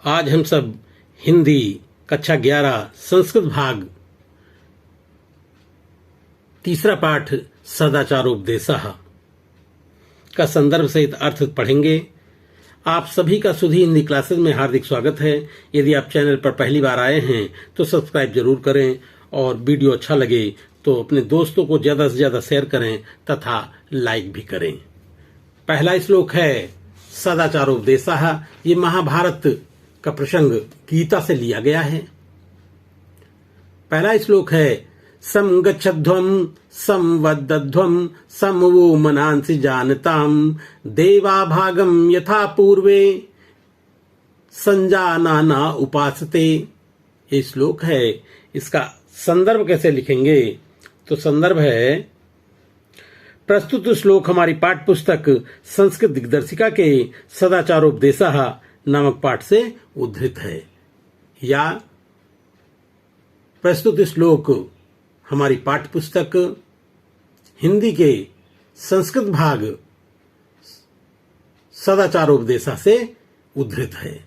आज हम सब हिंदी कक्षा 11 संस्कृत भाग तीसरा पाठ सदाचारोपदेशः का संदर्भ सहित अर्थ पढ़ेंगे। आप सभी का सुधी हिंदी क्लासेस में हार्दिक स्वागत है। यदि आप चैनल पर पहली बार आए हैं तो सब्सक्राइब जरूर करें और वीडियो अच्छा लगे तो अपने दोस्तों को ज्यादा से ज्यादा शेयर करें तथा लाइक भी करें। पहला श्लोक है सदाचारोपदेशः। ये महाभारत का प्रसंग गीता से लिया गया है। पहला श्लोक है समगच्छध्वं संवदध्वं समवो मनांसि जानताम देवाभागम यथा पूर्वे संजानाना उपासते। ये श्लोक है। इसका संदर्भ कैसे लिखेंगे तो संदर्भ है प्रस्तुत श्लोक हमारी पाठ पुस्तक संस्कृत दिग्दर्शिका के सदाचारोपदेशः नामक पाठ से उद्धृत है। या प्रस्तुत श्लोक हमारी पाठ पुस्तक हिंदी के संस्कृत भाग सदाचारोपदेशः से उद्धृत है।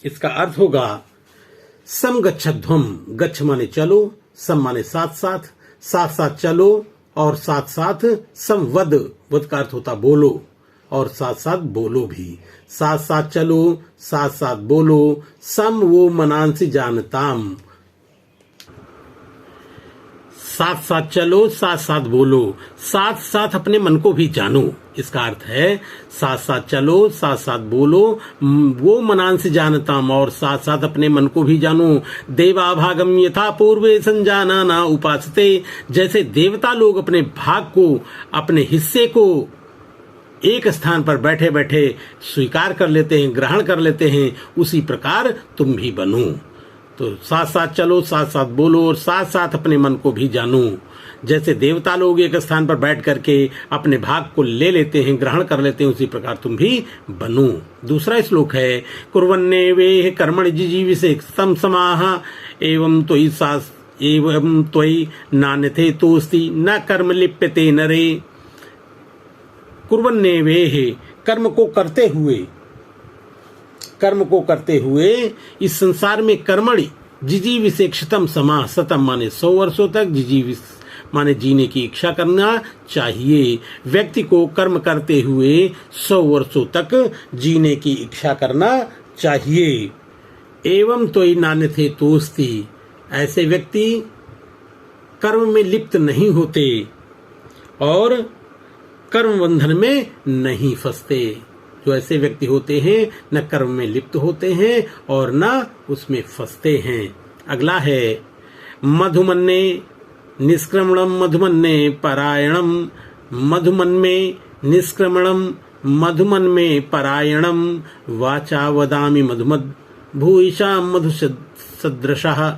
इसका अर्थ होगा समगच्छध्वं, गच्छ माने चलो, सम माने साथ साथ, साथ साथ चलो और साथ साथ संवद, वद का अर्थ होता बोलो और साथ साथ बोलो भी। साथ साथ चलो, साथ साथ बोलो, सम वो मनांसि जानताम। साथ साथ चलो, साथ साथ बोलो, साथ साथ अपने मन को भी जानो। इसका अर्थ है साथ साथ चलो, साथ साथ बोलो, वो मनांसि जानताम और साथ साथ अपने मन को भी जानो। देवाभागम यथा पूर्वे संजानाना उपासते। जैसे देवता लोग अपने भाग को, अपने हिस्से को एक स्थान पर बैठे बैठे स्वीकार कर लेते हैं, ग्रहण कर लेते हैं, उसी प्रकार तुम भी बनो। तो साथ साथ चलो, साथ साथ बोलो और साथ साथ अपने मन को भी जानो। जैसे देवता लोग एक स्थान पर बैठ करके अपने भाग को ले लेते हैं, ग्रहण कर लेते हैं, उसी प्रकार तुम भी बनो। दूसरा श्लोक है कुर्वन्ने वे कर्मणि जिजीविषे तम समाह एवं त्वयि नान्यथे तोस्ति न कर्म लिप्यते नरे। कुर्वन्ने वे, कर्म को करते हुए इस संसार में कर्मणि जिजीविषेक्षतम समाह, शतम माने 100 वर्षों तक, जिजीविष माने जीने की इच्छा करना चाहिए। व्यक्ति को कर्म करते हुए 100 वर्षों तक जीने की इच्छा करना चाहिए। एवं त्वयि नान्यथे तोस्ति। ऐसे व्यक्ति कर्म में लिप्त नहीं होते और कर्म बंधन में नहीं फंसते। जो ऐसे व्यक्ति होते हैं न कर्म में लिप्त होते हैं और न उसमें फंसते हैं। अगला है मधुमन्ने निष्क्रमणम मधुमन्ने परायणम। मधुमन में निष्क्रमणम, मधुमन में परायणम। वाचा वदामि मधुमद भूयिषाम मधु सदृशः।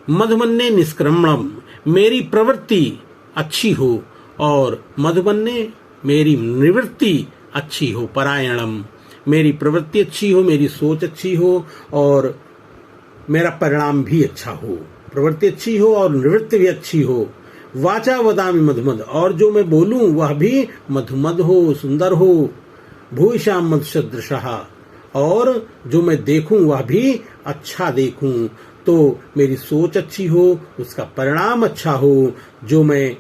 मधुमन्ने निष्क्रमणम, मेरी प्रवृत्ति अच्छी हो और मधुमन्ने मेरी निवृत्ति अच्छी हो। परायणम, मेरी प्रवृत्ति अच्छी हो, मेरी सोच अच्छी हो और मेरा परिणाम भी अच्छा हो। प्रवृत्ति अच्छी हो और निवृत्ति भी अच्छी हो। वाचा वदामि मधुमद, और जो मैं बोलूं वह भी मधुमद हो, सुंदर हो। भूयिषाम मधु सदृशः, और जो मैं देखूं वह भी अच्छा देखूं। तो मेरी सोच अच्छी हो, उसका परिणाम अच्छा हो। जो मैं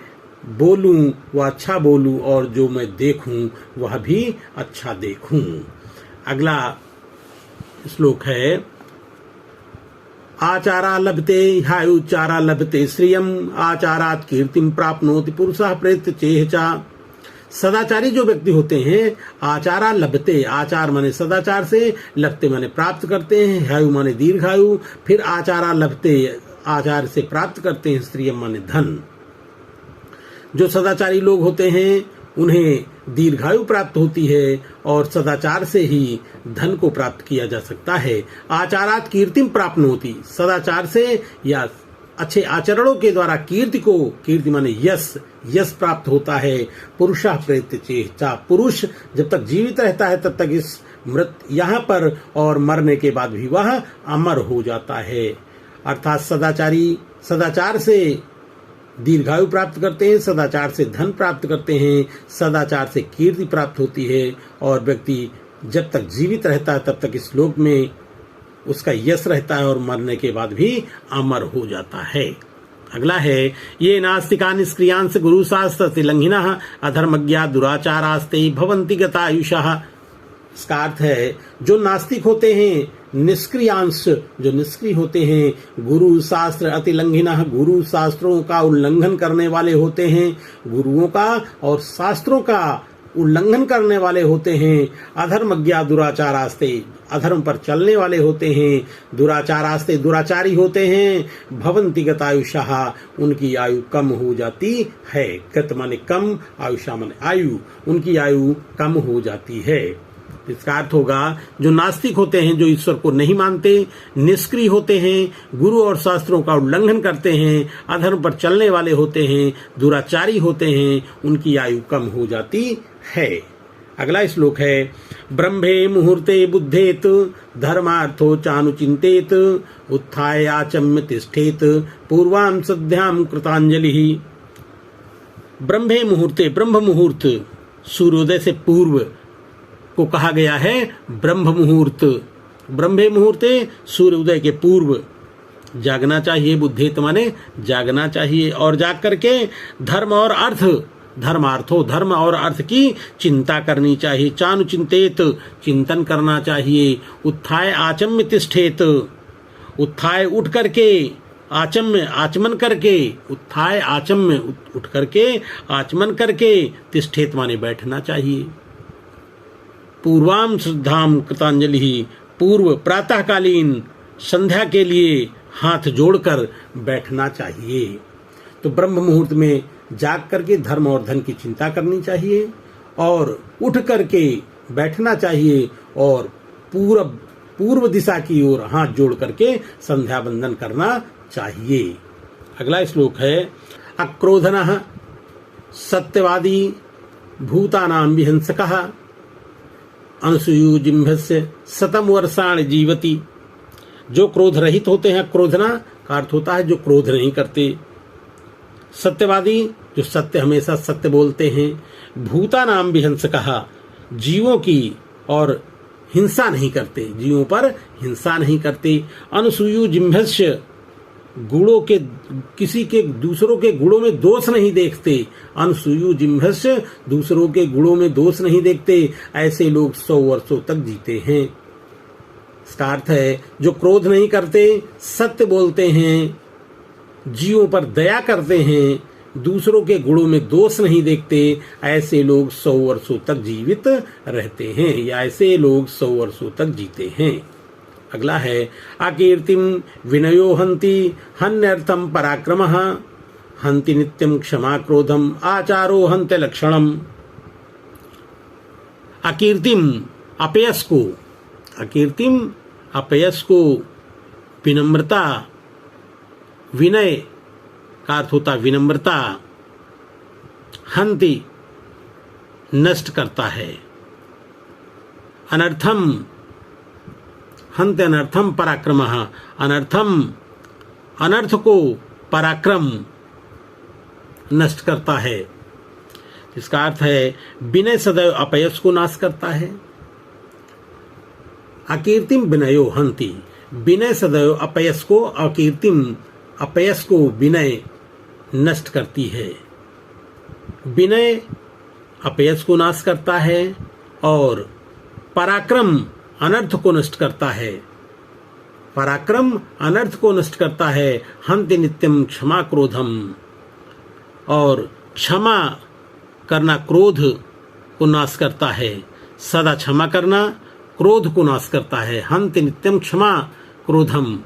बोलूं वह अच्छा बोलूं और जो मैं देखूं वह भी अच्छा देखूं। अगला श्लोक है आचारा लभते ह्यायुचारा लभते श्रियम आचारात कीर्तिम प्राप्नोति पुरुषः प्रेत्य चेहचा। सदाचारी जो व्यक्ति होते हैं आचारा लभते, आचार माने सदाचार से, लभते माने प्राप्त करते हैं, ह्यायु माने दीर्घायु, फिर आचारा लभते, आचार से प्राप्त करते हैं, श्रियम माने धन। जो सदाचारी लोग होते हैं उन्हें दीर्घायु प्राप्त होती है और सदाचार से ही धन को प्राप्त किया जा सकता है। आचारात कीर्तिम प्राप्नोति, सदाचार से या अच्छे आचरणों के द्वारा कीर्ति माने यश प्राप्त होता है। पुरुषः प्रेत्य चेहचा, पुरुष जब तक जीवित रहता है तब तक इस यहाँ पर और मरने के बाद भी वह अमर हो जाता है। अर्थात सदाचार से दीर्घायु प्राप्त करते हैं, सदाचार से धन प्राप्त करते हैं, सदाचार से कीर्ति प्राप्त होती है और व्यक्ति जब तक जीवित रहता है तब तक इस लोक में उसका यश रहता है और मरने के बाद भी अमर हो जाता है। अगला है ये नास्तिका निष्क्रियांश गुरु शास्त्र तिलंघिनः अधर्मज्ञा दुराचारास्ते भवन्ति गतायुषः। इसका अर्थ है जो नास्तिक होते हैं, निष्क्रियांश जो निष्क्रिय होते हैं, गुरु शास्त्र अतिलंघिनः गुरु शास्त्रों का उल्लंघन करने वाले होते हैं, गुरुओं का और शास्त्रों का उल्लंघन करने वाले होते हैं, अधर्मज्ञा दुराचारास्ते अधर्म पर चलने वाले होते हैं, दुराचारास्ते दुराचारी होते हैं, भवन्ति गतायुषः उनकी आयु कम हो जाती है। गत माने कम, आयुषा माने आयु, उनकी आयु कम हो जाती है। इसका अर्थ होगा जो नास्तिक होते हैं, जो ईश्वर को नहीं मानते, निष्क्रिय होते हैं, गुरु और शास्त्रों का उल्लंघन करते हैं, अधर्म पर चलने वाले होते हैं, दुराचारी होते हैं, उनकी आयु कम हो जाती है। अगला श्लोक है ब्रह्मे मुहूर्ते बुद्धेत धर्मार्थो चानुचिंतेत उत्थाय आचम्य तिष्ठेत पूर्वां सद्यां कृतांजलि। ब्रह्मे मुहूर्ते, ब्रह्म मुहूर्त सूर्योदय से पूर्व को कहा गया है ब्रह्म मुहूर्त। ब्रह्मे मुहूर्ते सूर्योदय के पूर्व जागना चाहिए, बुद्धेत माने जागना चाहिए, और जाग करके धर्म और अर्थ, धर्मार्थो धर्म और अर्थ की चिंता करनी चाहिए, चानुचिंतेत चिंतन करना चाहिए, उत्थाय आचम्य तिष्ठेत उत्थाय उठ करके, आचम्य आचमन करके, उत्थाय आचम्य उठ करके, आचमन करके, तिष्ठेत माने बैठना चाहिए। पूर्वाम श्रद्धाम कृतांजलि पूर्व प्रातःकालीन संध्या के लिए हाथ जोड़कर बैठना चाहिए। तो ब्रह्म मुहूर्त में जाग करके धर्म और धन की चिंता करनी चाहिए और उठ करके बैठना चाहिए और पूर्व दिशा की ओर हाथ जोड़ करके संध्या वंदन करना चाहिए। अगला श्लोक है अक्रोधनः सत्यवादी भूतानां विहंसकः अनसूयुजिम्भस्य शतम वर्षाणि जीवति। जो क्रोध रहित होते हैं, क्रोधना का अर्थ होता है जो क्रोध नहीं करते। सत्यवादी जो सत्य हमेशा सत्य बोलते हैं। भूतानां विहंसकः जीवों की और हिंसा नहीं करते, जीवों पर हिंसा नहीं करते। अनसूयुजिम्भस्य गुणों के, किसी के दूसरों के गुणों में दोष नहीं देखते। अनसूयुजिम्भस्य दूसरों के गुणों में दोष नहीं देखते। ऐसे लोग 100 वर्षों तक जीते हैं। इसका अर्थ है जो क्रोध नहीं करते, सत्य बोलते हैं, जीवों पर दया करते हैं, दूसरों के गुणों में दोष नहीं देखते, ऐसे लोग 100 वर्षों तक जीवित रहते हैं या ऐसे लोग 100 वर्षों तक जीते हैं। अगला है अकीर्तिम विनयो हंति हन्यर्थम पराक्रमः हंति नित्यम क्षमा क्रोधम आचारो हंत्य लक्षणम। अकीर्तिम अपयश को, अकीर्तिम अपयश को, विनम्रता, विनय का अर्थ होता विनम्रता, हंति नष्ट करता है, अनर्थम हंत अनर्थम पराक्रमः अनर्थम अनर्थ को पराक्रम नष्ट करता है। इसका अर्थ है विनय सदैव अपयश को नाश करता है। अकीर्तिम विनयो हंति, विनय सदैव अपयश को, अकीर्तिम अपयश को विनय नष्ट करती है। विनय अपयश को नाश करता है और पराक्रम अनर्थ को नष्ट करता है। पराक्रम अनर्थ को नष्ट करता है। हंति नित्यम क्षमा क्रोधम, और क्षमा करना क्रोध को नाश करता है। सदा क्षमा करना क्रोध को नाश करता है। हंति नित्यम क्षमा क्रोधम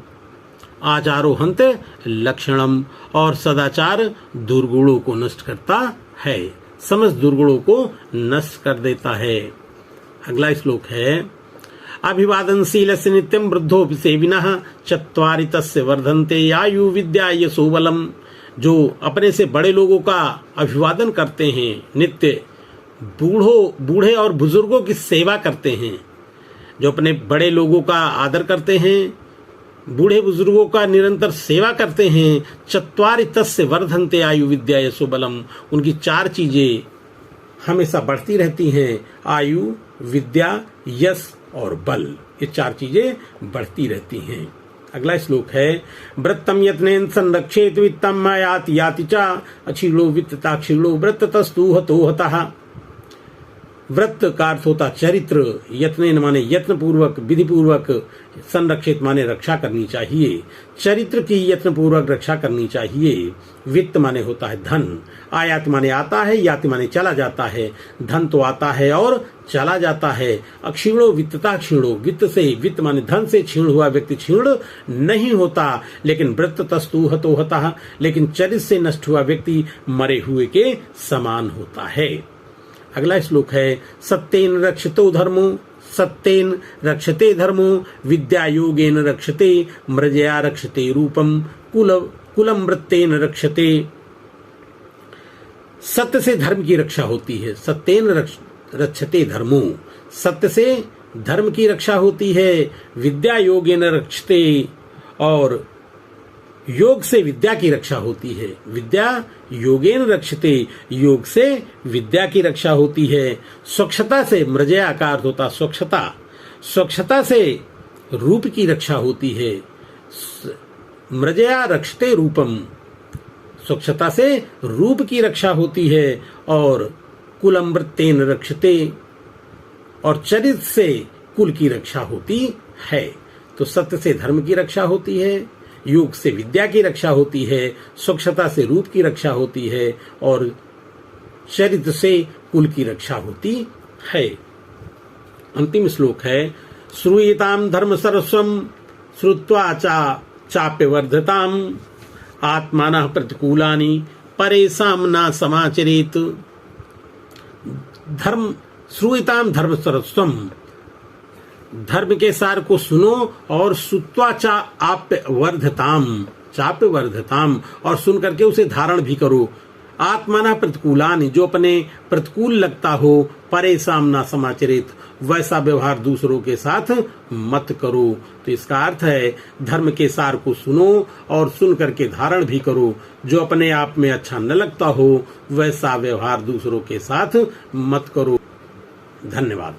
आचारो हंत लक्षणम, और सदाचार दुर्गुणों को नष्ट करता है, समस्त दुर्गुणों को नष्ट कर देता है। अगला श्लोक है अभिवादनशीलस्य नित्यं वृद्धोऽपि सेविनः चत्वारि तस्य वर्धन्ते आयु विद्या यशो बलम। जो अपने से बड़े लोगों का अभिवादन करते हैं, नित्य बूढ़े और बुजुर्गों की सेवा करते हैं, जो अपने बड़े लोगों का आदर करते हैं, बूढ़े बुजुर्गों का निरंतर सेवा करते हैं, चत्वारि तस्य वर्धन्ते आयु विद्या यशो बलम, उनकी 4 चीजें हमेशा बढ़ती रहती हैं, आयु, विद्या, यश और बल, ये 4 चीजें बढ़ती रहती हैं। अगला श्लोक है व्रतम यत्नेन संरक्षेत वित्तम याति याति च अक्षीणो वित्तता क्षीणो व्रततस्तु हतो हतः। व्रत का अर्थ होता चरित्र, यत्नेन माने यत्न पूर्वक, विधि पूर्वक, संरक्षित माने रक्षा करनी चाहिए, चरित्र की यत्न पूर्वक रक्षा करनी चाहिए। वित्त माने होता है धन, आयात माने आता है, याति माने चला जाता है, धन तो आता है और चला जाता है। अक्षीणो वित्तता क्षीणो, वित्त से, वित्त माने धन से क्षीण हुआ व्यक्ति क्षीण नहीं होता, लेकिन व्रत तस्तु हतो हतः, लेकिन चरित्र से नष्ट हुआ व्यक्ति मरे हुए के समान होता है। अगला श्लोक है सत्येन रक्षतो धर्मो, सत्येन रक्षते धर्मो, विद्या योगेन रक्षते, मृजया रक्षते रूपम, कुलम वृत्तेन रक्षते। सत्य से धर्म की रक्षा होती है, सत्येन रक्षते धर्मो, सत्य से धर्म की रक्षा होती है। विद्या योगेन रक्षते, और योग से विद्या की रक्षा होती है। विद्या योगेन रक्षते, योग से विद्या की रक्षा होती है। स्वच्छता से, मृजया का अर्थ होता स्वच्छता, स्वच्छता से रूप की रक्षा होती है। मृजया रक्षते रूपम, स्वच्छता से रूप की रक्षा होती है। और कुलम वृत्तेन रक्षते, और चरित्र से कुल की रक्षा होती है। तो सत्य से धर्म की रक्षा होती है, योग से विद्या की रक्षा होती है, स्वच्छता से रूप की रक्षा होती है, और चरित्र से कुल की रक्षा होती है। अंतिम श्लोक है श्रूयताम धर्म सर्वस्वम श्रुत्वा चाप्यवर्धताम आत्मानः प्रतिकूलानि परेषां न समाचरेत। धर्म श्रूयताम धर्म सर्वस्वम, धर्म के सार को सुनो, और सुत्वा चाप्यवर्धताम, चाप्यवर्धताम, और सुन करके उसे धारण भी करो। आत्माना प्रतिकूलानि, जो अपने प्रतिकूल लगता हो, परेशान ना समाचरित, वैसा व्यवहार दूसरों के साथ मत करो। तो इसका अर्थ है धर्म के सार को सुनो और सुन करके धारण भी करो। जो अपने आप में अच्छा न लगता हो वैसा व्यवहार दूसरों के साथ मत करो। धन्यवाद।